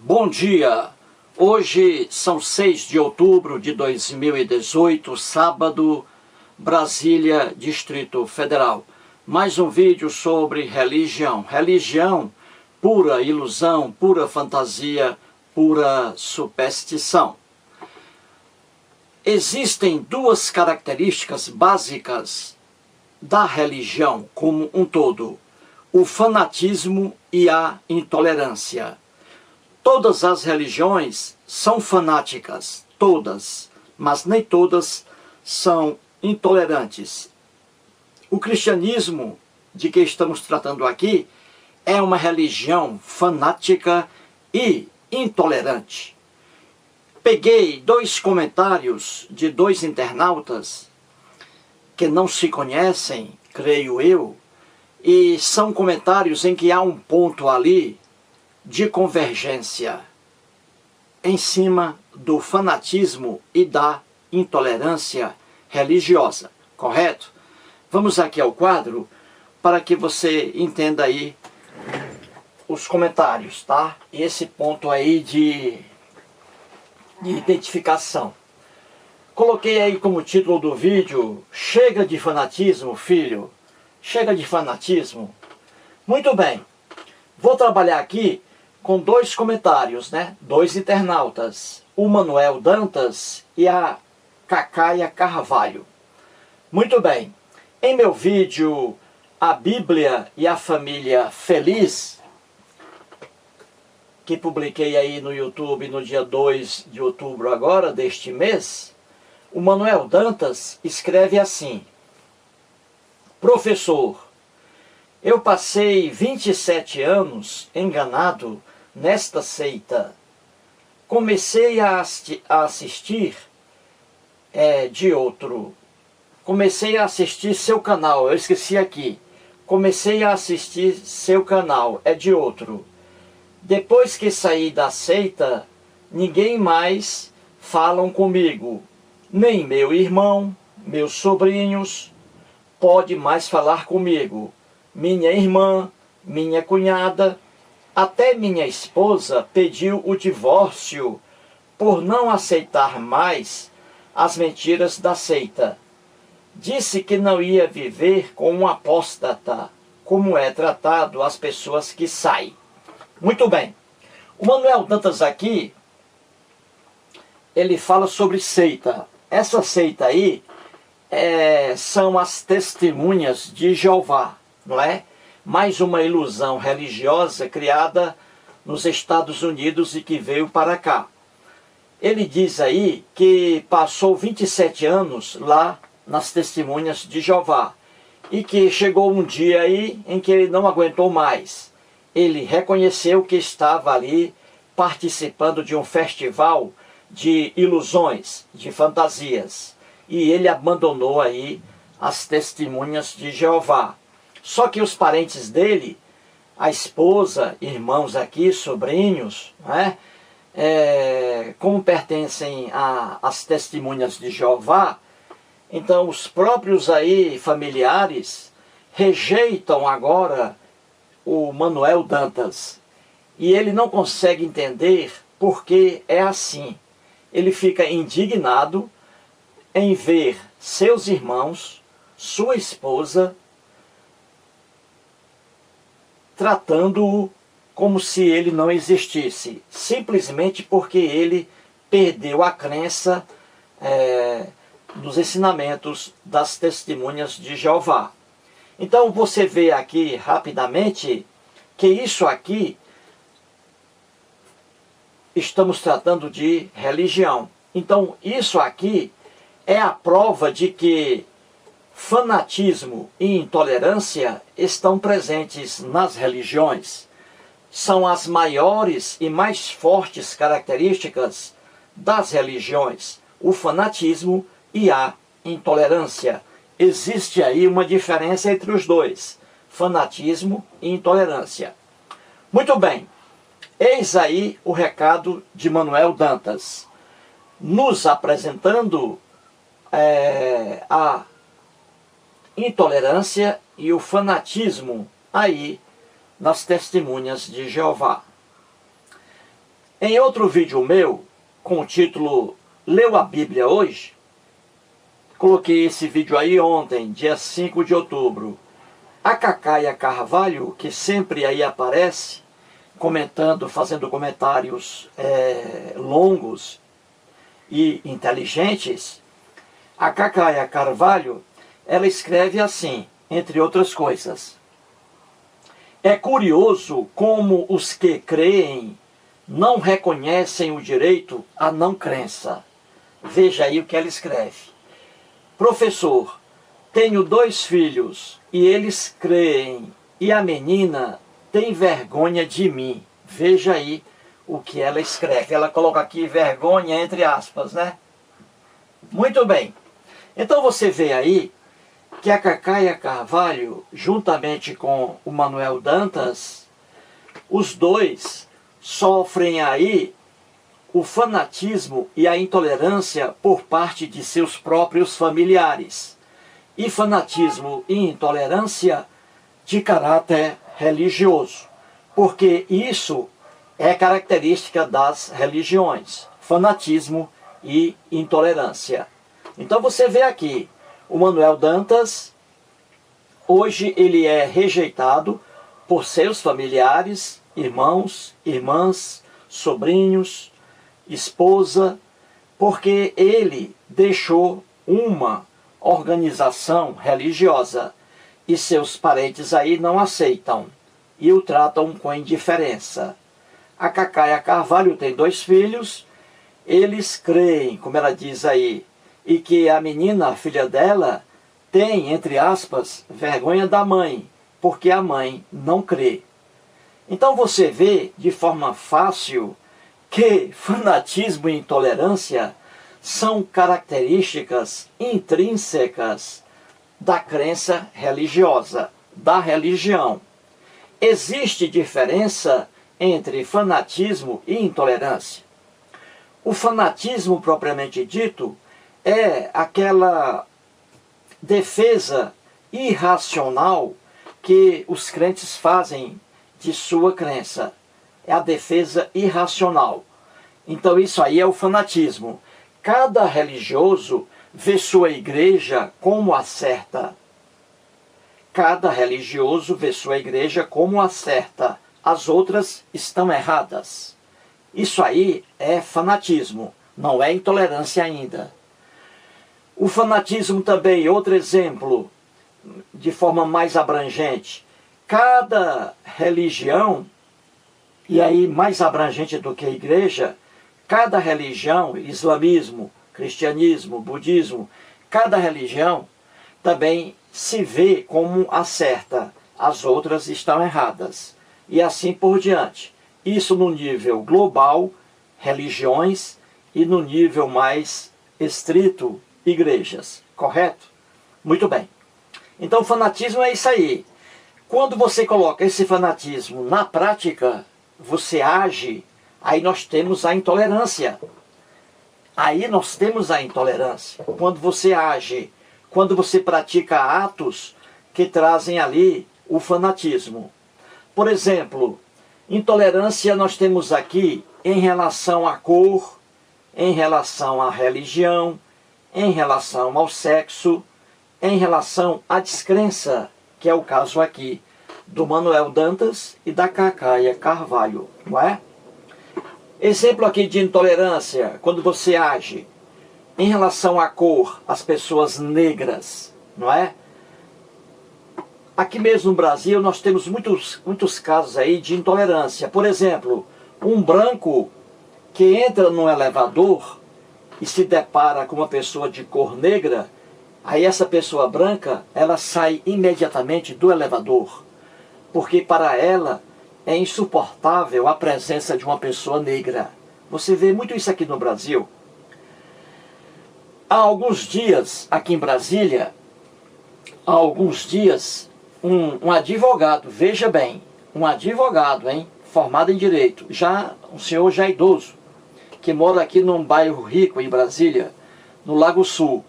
Bom dia! Hoje são 6 de outubro de 2018, sábado, Brasília, Distrito Federal. Mais um vídeo sobre religião. Religião, pura ilusão, pura fantasia, pura superstição. Existem duas características básicas da religião como um todo: o fanatismo e a intolerância. Todas as religiões são fanáticas, todas, mas nem todas são intolerantes. O cristianismo, de que estamos tratando aqui, é uma religião fanática e intolerante. Peguei dois comentários de dois internautas que não se conhecem, creio eu, e são comentários em que há um ponto ali de convergência em cima do fanatismo e da intolerância religiosa, correto? Vamos aqui ao quadro para que você entenda aí os comentários, tá? E esse ponto aí de identificação. Coloquei aí como título do vídeo: chega de fanatismo, filho, chega de fanatismo. Muito bem, vou trabalhar aqui com dois comentários, né? Dois internautas, o Manuel Dantas e a Cacaia Carvalho. Muito bem, em meu vídeo A Bíblia e a Família Feliz, que publiquei aí no YouTube no dia 2 de outubro agora, deste mês, o Manuel Dantas escreve assim: professor, eu passei 27 anos enganado nesta seita. Comecei a assistir Comecei a assistir seu canal. Eu esqueci aqui. Comecei a assistir seu canal. É de outro. Depois que saí da seita, ninguém mais falam comigo. Nem meu irmão, meus sobrinhos, pode mais falar comigo. Minha irmã, minha cunhada, até minha esposa pediu o divórcio por não aceitar mais as mentiras da seita. Disse que não ia viver com um apóstata, como é tratado as pessoas que saem. Muito bem. O Manuel Dantas aqui, ele fala sobre seita. Essa seita aí são as testemunhas de Jeová, não é? Mais uma ilusão religiosa criada nos Estados Unidos e que veio para cá. Ele diz aí que passou 27 anos lá nas testemunhas de Jeová e que chegou um dia aí em que ele não aguentou mais. Ele reconheceu que estava ali participando de um festival de ilusões, de fantasias, e ele abandonou aí as testemunhas de Jeová. Só que os parentes dele, a esposa, irmãos aqui, sobrinhos, né, como pertencem às testemunhas de Jeová, então os próprios aí familiares rejeitam agora o Manuel Dantas. E ele não consegue entender por que é assim. Ele fica indignado em ver seus irmãos, sua esposa, tratando-o como se ele não existisse, simplesmente porque ele perdeu a crença nos ensinamentos das testemunhas de Jeová. Então você vê aqui rapidamente que isso aqui estamos tratando de religião. Então isso aqui é a prova de que fanatismo e intolerância estão presentes nas religiões. São as maiores e mais fortes características das religiões: o fanatismo e a intolerância. Existe aí uma diferença entre os dois: fanatismo e intolerância. Muito bem, eis aí o recado de Manuel Dantas, nos apresentando a intolerância e o fanatismo aí nas testemunhas de Jeová. Em outro vídeo meu, com o título Leu a Bíblia Hoje, coloquei esse vídeo aí ontem, dia 5 de outubro. A Cacaia Carvalho, que sempre aí aparece, comentando, fazendo comentários longos e inteligentes, a Cacaia Carvalho, ela escreve assim, entre outras coisas: é curioso como os que creem não reconhecem o direito à não crença. Veja aí o que ela escreve. Professor, tenho 2 filhos e eles creem e a menina tem vergonha de mim. Veja aí o que ela escreve. Ela coloca aqui vergonha entre aspas, né? Muito bem. Então você vê aí que a Cacaia Carvalho, juntamente com o Manuel Dantas, os dois sofrem aí o fanatismo e a intolerância por parte de seus próprios familiares. E fanatismo e intolerância de caráter religioso, porque isso é característica das religiões, fanatismo e intolerância. Então você vê aqui, o Manuel Dantas, hoje ele é rejeitado por seus familiares, irmãos, irmãs, sobrinhos, esposa, porque ele deixou uma organização religiosa e seus parentes aí não aceitam e o tratam com indiferença. A Cacaia Carvalho tem 2 filhos, eles creem, como ela diz aí, e que a menina, a filha dela, tem, entre aspas, vergonha da mãe, porque a mãe não crê. Então você vê de forma fácil que fanatismo e intolerância são características intrínsecas da crença religiosa, da religião. Existe diferença entre fanatismo e intolerância. O fanatismo propriamente dito é aquela defesa irracional que os crentes fazem de sua crença. É a defesa irracional. Então isso aí é o fanatismo. Cada religioso vê sua igreja como a certa. Cada religioso vê sua igreja como a certa. As outras estão erradas. Isso aí é fanatismo, não é intolerância ainda. O fanatismo também, outro exemplo, de forma mais abrangente. Cada religião, e aí mais abrangente do que a igreja, cada religião, islamismo, cristianismo, budismo, cada religião também se vê como a certa, as outras estão erradas. E assim por diante. Isso no nível global, religiões, e no nível mais estrito, igrejas. Correto? Muito bem. Então o fanatismo é isso aí. Quando você coloca esse fanatismo na prática, você age, aí nós temos a intolerância. Aí nós temos a intolerância. Quando você age, quando você pratica atos que trazem ali o fanatismo. Por exemplo, intolerância nós temos aqui em relação à cor, em relação à religião, em relação ao sexo, em relação à descrença, que é o caso aqui do Manuel Dantas e da Cacaia Carvalho, não é? Exemplo aqui de intolerância, quando você age em relação à cor, as pessoas negras, não é? Aqui mesmo no Brasil nós temos muitos casos aí de intolerância. Por exemplo, um branco que entra num elevador e se depara com uma pessoa de cor negra, aí essa pessoa branca, ela sai imediatamente do elevador, porque para ela é insuportável a presença de uma pessoa negra. Você vê muito isso aqui no Brasil. Há alguns dias, aqui em Brasília, um advogado, veja bem, um advogado, formado em direito, um senhor já idoso, que mora aqui num bairro rico em Brasília, no Lago Sul.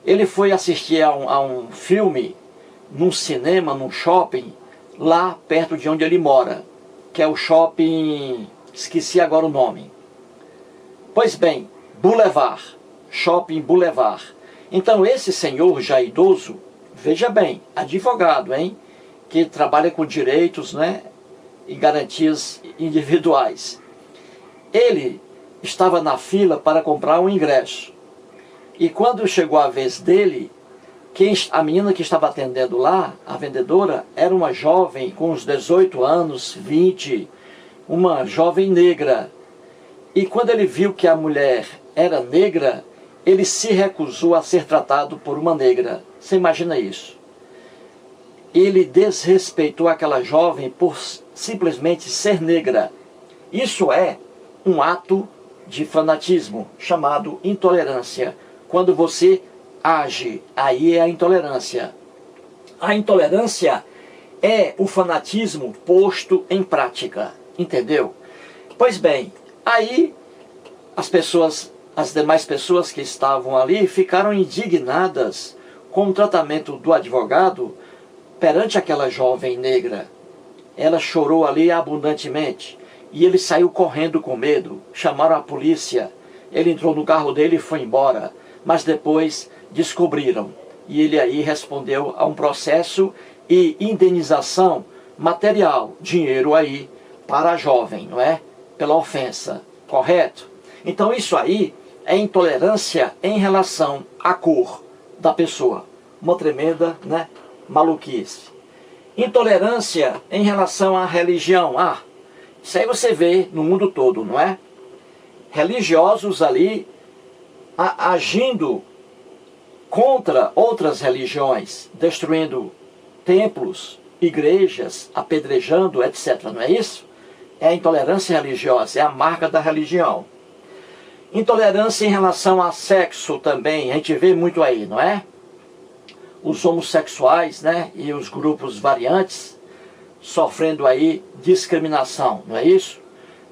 Ele foi assistir a um filme, num cinema, num shopping, lá perto de onde ele mora, que é o shopping, esqueci agora o nome. Pois bem, Boulevard, Shopping Boulevard. Então esse senhor já idoso, veja bem, advogado, hein? Que trabalha com direitos, né? E garantias individuais. Ele estava na fila para comprar um ingresso. E quando chegou a vez dele, a menina que estava atendendo lá, a vendedora, era uma jovem com uns 18 anos, 20, uma jovem negra. E quando ele viu que a mulher era negra, ele se recusou a ser tratado por uma negra. Você imagina isso? Ele desrespeitou aquela jovem por simplesmente ser negra. Isso é um ato de fanatismo, chamado intolerância. Quando você age, aí é a intolerância. A intolerância é o fanatismo posto em prática, entendeu? Pois bem, aí as demais pessoas que estavam ali ficaram indignadas com o tratamento do advogado perante aquela jovem negra. Ela chorou ali abundantemente e ele saiu correndo com medo. Chamaram a polícia, ele entrou no carro dele e foi embora, mas depois descobriram. E ele aí respondeu a um processo e indenização material, dinheiro aí para a jovem, não é? Pela ofensa, correto? Então isso aí é intolerância em relação à cor da pessoa. Uma tremenda, né, maluquice. Intolerância em relação à religião. Isso aí você vê no mundo todo, não é? Religiosos ali agindo contra outras religiões, destruindo templos, igrejas, apedrejando, etc. Não é isso? É a intolerância religiosa, é a marca da religião. Intolerância em relação a sexo também, a gente vê muito aí, não é? Os homossexuais, né, e os grupos variantes sofrendo aí discriminação, não é isso?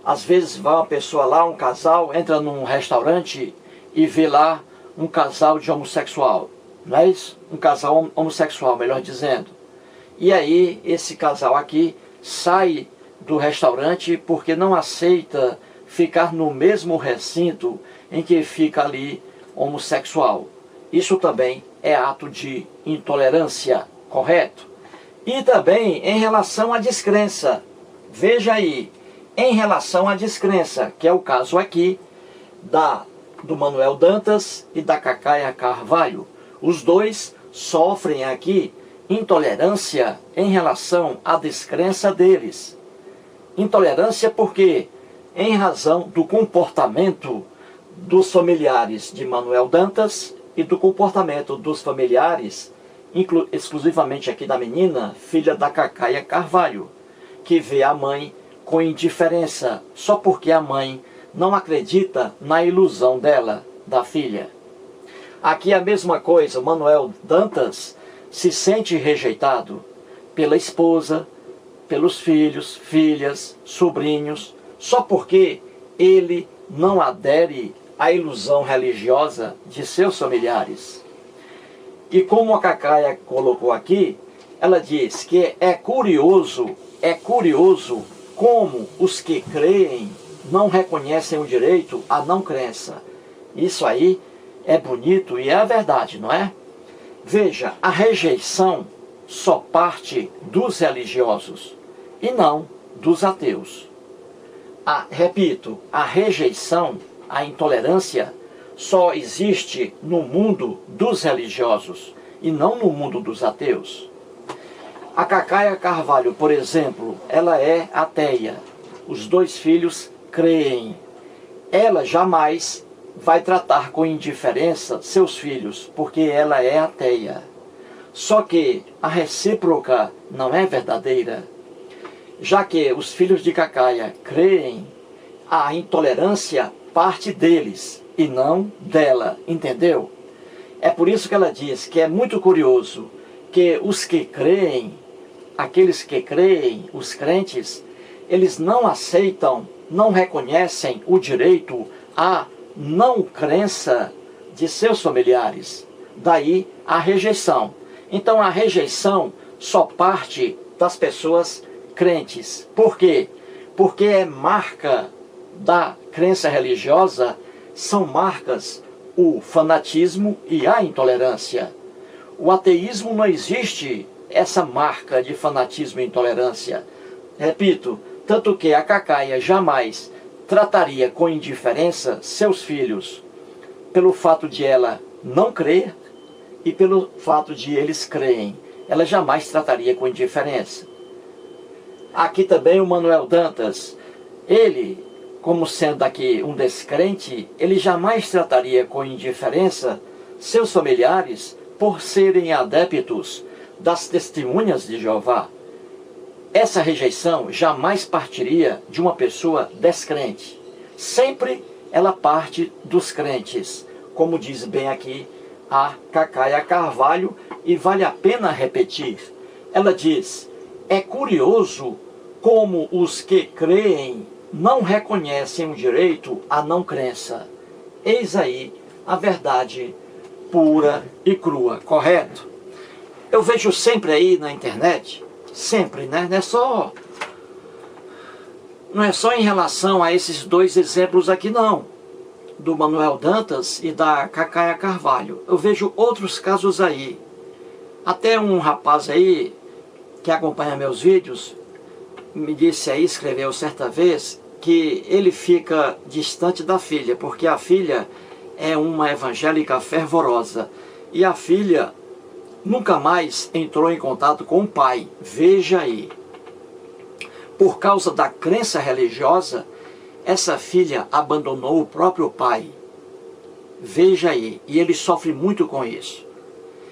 Às vezes vai uma pessoa lá, um casal, entra num restaurante e vê lá um casal de homossexual, não é isso? Um casal homossexual, melhor dizendo. E aí esse casal aqui sai do restaurante porque não aceita ficar no mesmo recinto em que fica ali homossexual. Isso também é ato de intolerância, correto? E também em relação à descrença. Veja aí, em relação à descrença, que é o caso aqui do Manuel Dantas e da Cacaia Carvalho. Os dois sofrem aqui intolerância em relação à descrença deles. Intolerância porque, em razão do comportamento dos familiares de Manuel Dantas e do comportamento dos familiares, exclusivamente aqui da menina, filha da Cacaia Carvalho, que vê a mãe com indiferença, só porque a mãe não acredita na ilusão dela, da filha. Aqui é a mesma coisa, Manuel Dantas se sente rejeitado pela esposa, pelos filhos, filhas, sobrinhos, só porque ele não adere à ilusão religiosa de seus familiares. E como a Cacaia colocou aqui, ela diz que é curioso como os que creem não reconhecem o direito à não crença. Isso aí é bonito e é a verdade, não é? Veja, a rejeição só parte dos religiosos e não dos ateus. Repito, a rejeição, a intolerância só existe no mundo dos religiosos e não no mundo dos ateus. A Cacaia Carvalho, por exemplo, ela é ateia. Os dois filhos creem. Ela jamais vai tratar com indiferença seus filhos, porque ela é ateia. Só que a recíproca não é verdadeira. Já que os filhos de Cacaia creem, a intolerância parte deles e não dela, entendeu? É por isso que ela diz que é muito curioso que os que creem, aqueles que creem, os crentes, eles não aceitam, não reconhecem o direito à não crença de seus familiares. Daí a rejeição. Então a rejeição só parte das pessoas crentes. Por quê? Porque é marca da crença religiosa são marcas o fanatismo e a intolerância. O ateísmo não existe essa marca de fanatismo e intolerância. Repito, tanto que a Cacaia jamais trataria com indiferença seus filhos, pelo fato de ela não crer e pelo fato de eles crerem. Ela jamais trataria com indiferença. Aqui também o Manuel Dantas, ele, como sendo aqui um descrente, ele jamais trataria com indiferença seus familiares por serem adeptos das testemunhas de Jeová. Essa rejeição jamais partiria de uma pessoa descrente. Sempre ela parte dos crentes, como diz bem aqui a Cacaia Carvalho, e vale a pena repetir. Ela diz: é curioso como os que creem não reconhecem o direito à não crença. Eis aí a verdade pura e crua, correto? Eu vejo sempre aí na internet, sempre, né? Não é só em relação a esses dois exemplos aqui não, do Manuel Dantas e da Cacaia Carvalho. Eu vejo outros casos aí. Até um rapaz aí, que acompanha meus vídeos, me disse aí, escreveu certa vez, que ele fica distante da filha, porque a filha é uma evangélica fervorosa. E a filha nunca mais entrou em contato com o pai. Veja aí. Por causa da crença religiosa, essa filha abandonou o próprio pai. Veja aí. E ele sofre muito com isso.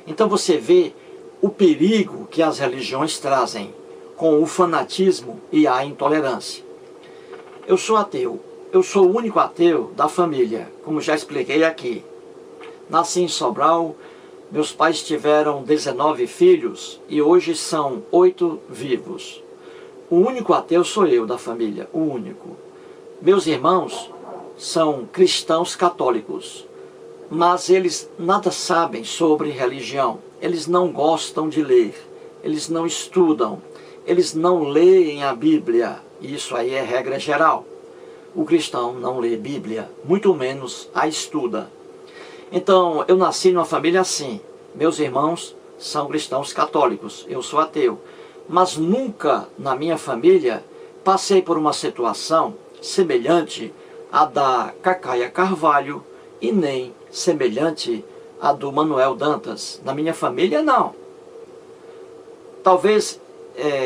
Então você vê o perigo que as religiões trazem com o fanatismo e a intolerância. Eu sou ateu. Eu sou o único ateu da família, como já expliquei aqui. Nasci em Sobral, meus pais tiveram 19 filhos e hoje são 8 vivos. O único ateu sou eu da família, o único. Meus irmãos são cristãos católicos, mas eles nada sabem sobre religião. Eles não gostam de ler, eles não estudam, eles não leem a Bíblia. Isso aí é regra geral. O cristão não lê Bíblia, muito menos a estuda. Então, eu nasci numa família assim. Meus irmãos são cristãos católicos, eu sou ateu. Mas nunca na minha família passei por uma situação semelhante à da Cacaia Carvalho e nem semelhante à do Manuel Dantas. Na minha família, não. Talvez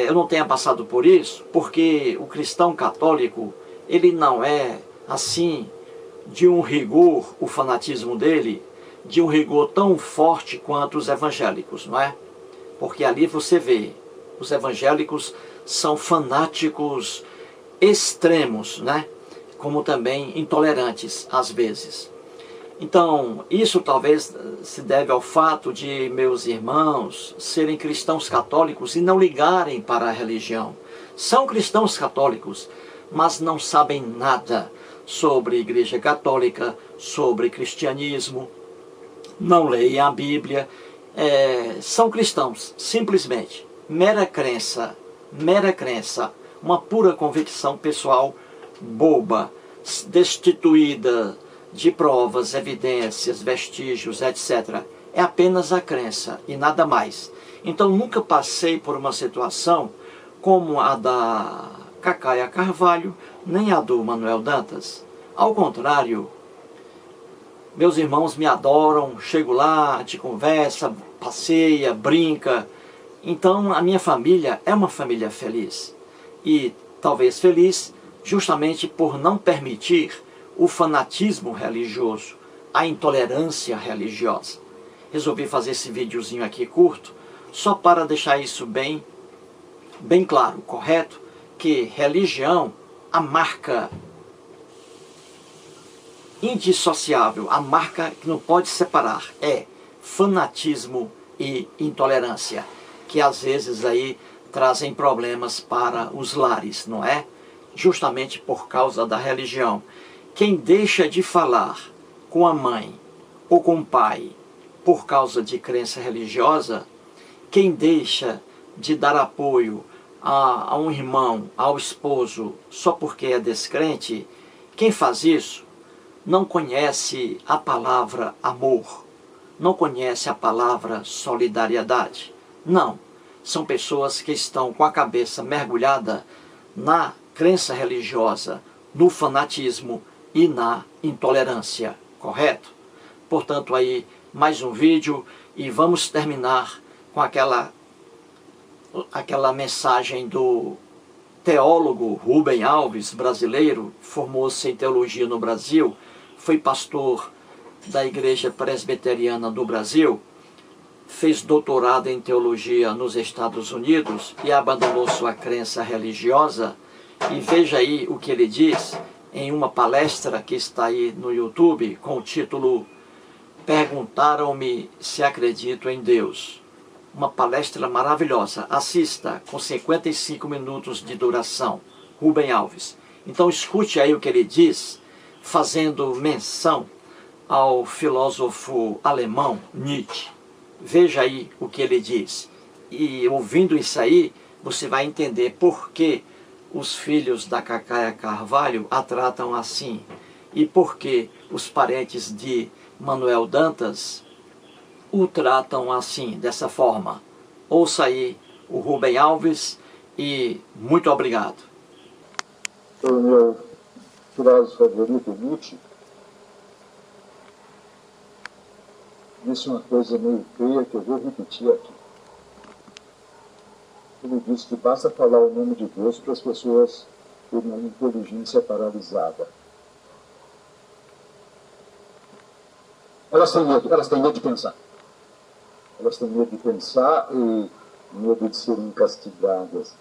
eu não tenha passado por isso, porque o cristão católico, ele não é assim de um rigor, o fanatismo dele, de um rigor tão forte quanto os evangélicos, não é? Porque ali você vê, os evangélicos são fanáticos extremos, né? Como também intolerantes às vezes. Então, isso talvez se deve ao fato de meus irmãos serem cristãos católicos e não ligarem para a religião. São cristãos católicos, mas não sabem nada sobre a Igreja Católica, sobre cristianismo, não leem a Bíblia, são cristãos, simplesmente, mera crença, uma pura convicção pessoal boba, destituída de provas, evidências, vestígios, etc. É apenas a crença e nada mais. Então nunca passei por uma situação como a da Cacaia Carvalho, nem a do Manuel Dantas. Ao contrário, meus irmãos me adoram, chego lá, a gente conversa, passeia, brinca. Então a minha família é uma família feliz. E talvez feliz justamente por não permitir o fanatismo religioso, a intolerância religiosa. Resolvi fazer esse videozinho aqui curto, só para deixar isso bem claro, correto? Que religião, a marca indissociável, a marca que não pode separar, é fanatismo e intolerância, que às vezes aí trazem problemas para os lares, não é? Justamente por causa da religião. Quem deixa de falar com a mãe ou com o pai por causa de crença religiosa, quem deixa de dar apoio a um irmão, ao esposo, só porque é descrente, quem faz isso não conhece a palavra amor, não conhece a palavra solidariedade. Não, são pessoas que estão com a cabeça mergulhada na crença religiosa, no fanatismo e na intolerância, correto? Portanto, aí mais um vídeo e vamos terminar com aquela mensagem do teólogo Rubem Alves, brasileiro, formou-se em teologia no Brasil, foi pastor da Igreja Presbiteriana do Brasil, fez doutorado em teologia nos Estados Unidos e abandonou sua crença religiosa. E veja aí o que ele diz em uma palestra que está aí no YouTube com o título Perguntaram-me se acredito em Deus. Uma palestra maravilhosa. Assista, com 55 minutos de duração. Rubem Alves. Então escute aí o que ele diz, fazendo menção ao filósofo alemão Nietzsche. Veja aí o que ele diz. E ouvindo isso aí, você vai entender por que os filhos da Cacáia Carvalho a tratam assim. E por que os parentes de Manuel Dantas o tratam assim, dessa forma. Ouça aí o Rubem Alves e muito obrigado. O meu filósofo favorito, Nietzsche, disse uma coisa meio feia que eu vou repetir aqui. Ele disse que basta falar o nome de Deus para as pessoas terem uma inteligência paralisada. Elas têm medo de pensar. Elas têm medo de pensar e medo de serem castigadas.